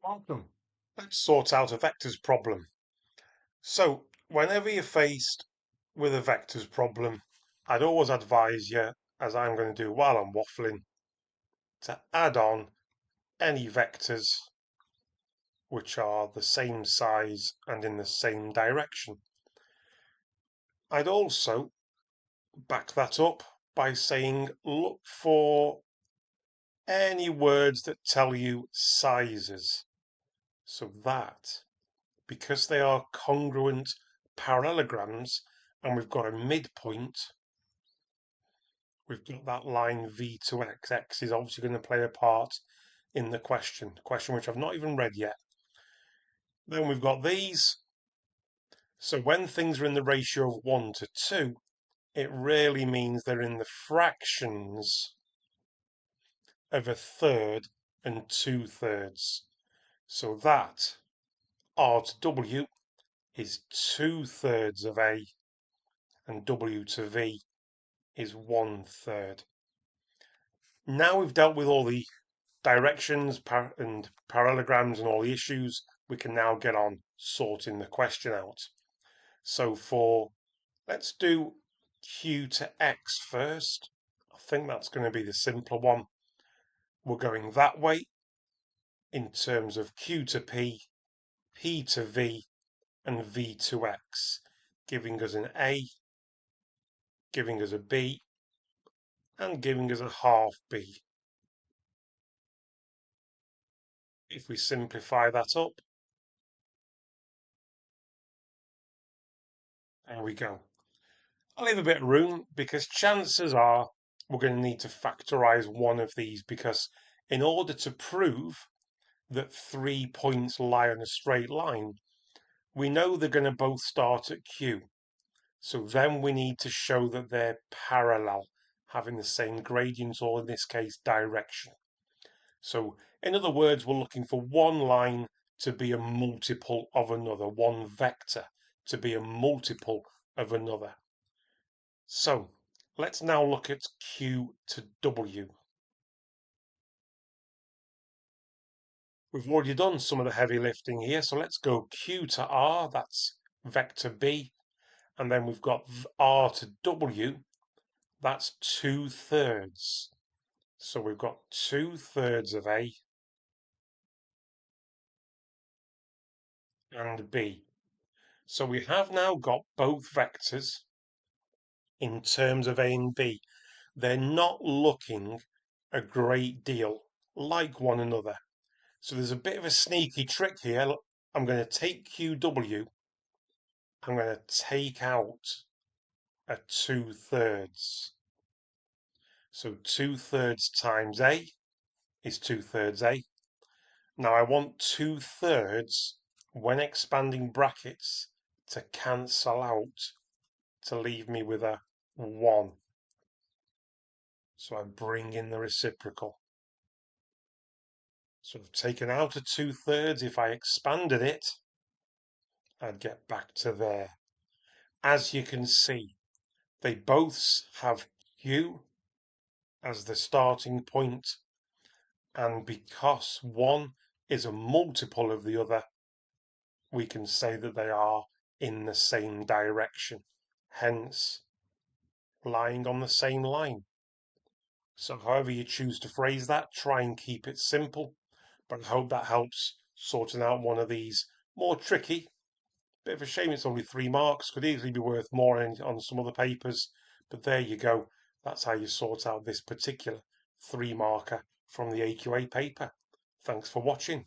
Welcome. Let's sort out a vectors problem. So, whenever you're faced with a vectors problem, I'd always advise you, as I'm going to do while I'm waffling, to add on any vectors which are the same size and in the same direction. I'd also back that up by saying look for any words that tell you sizes. So that because they are congruent parallelograms and we've got a midpoint, we've got that line V to X. X is obviously going to play a part in the question which I've not even read yet. Then we've got these. So when things are in the ratio of 1 to 2, it really means they're in the fractions of a third and 2/3. So that R to W is 2/3 of A and W to V is 1/3. Now we've dealt with all the directions and parallelograms and all the issues, we can now get on sorting the question out. So let's do Q to X first. I think that's going to be the simpler one. We're going that way in terms of Q to P, P to V, and V to X, giving us an A, giving us a B, and giving us a half B. If we simplify that up, there we go. I'll leave a bit of room because chances are we're going to need to factorize one of these, because in order to prove that 3 points lie on a straight line, we know they're going to both start at Q. So then we need to show that they're parallel, having the same gradient, or in this case, direction. So in other words, we're looking for one line to be a multiple of another, one vector to be a multiple of another. So let's now look at Q to W. We've already done some of the heavy lifting here, so let's go Q to R, that's vector B, and then we've got R to W, that's 2/3. So we've got 2/3 of A and B. So we have now got both vectors in terms of A and B. They're not looking a great deal like one another. So there's a bit of a sneaky trick here. Look, I'm going to take QW. I'm going to take out a 2/3. So 2/3 times A is 2/3 A. Now I want 2/3 when expanding brackets to cancel out to leave me with a 1. So I bring in the reciprocal. So I've taken out a 2/3. If I expanded it, I'd get back to there. As you can see, they both have Q as the starting point, and because one is a multiple of the other, we can say that they are in the same direction, hence lying on the same line. So however you choose to phrase that, try and keep it simple, but I hope that helps sorting out one of these more tricky. Bit of a shame it's only 3 marks, could easily be worth more on some other papers, but there you go. That's how you sort out this particular 3 marker from the AQA paper. Thanks for watching.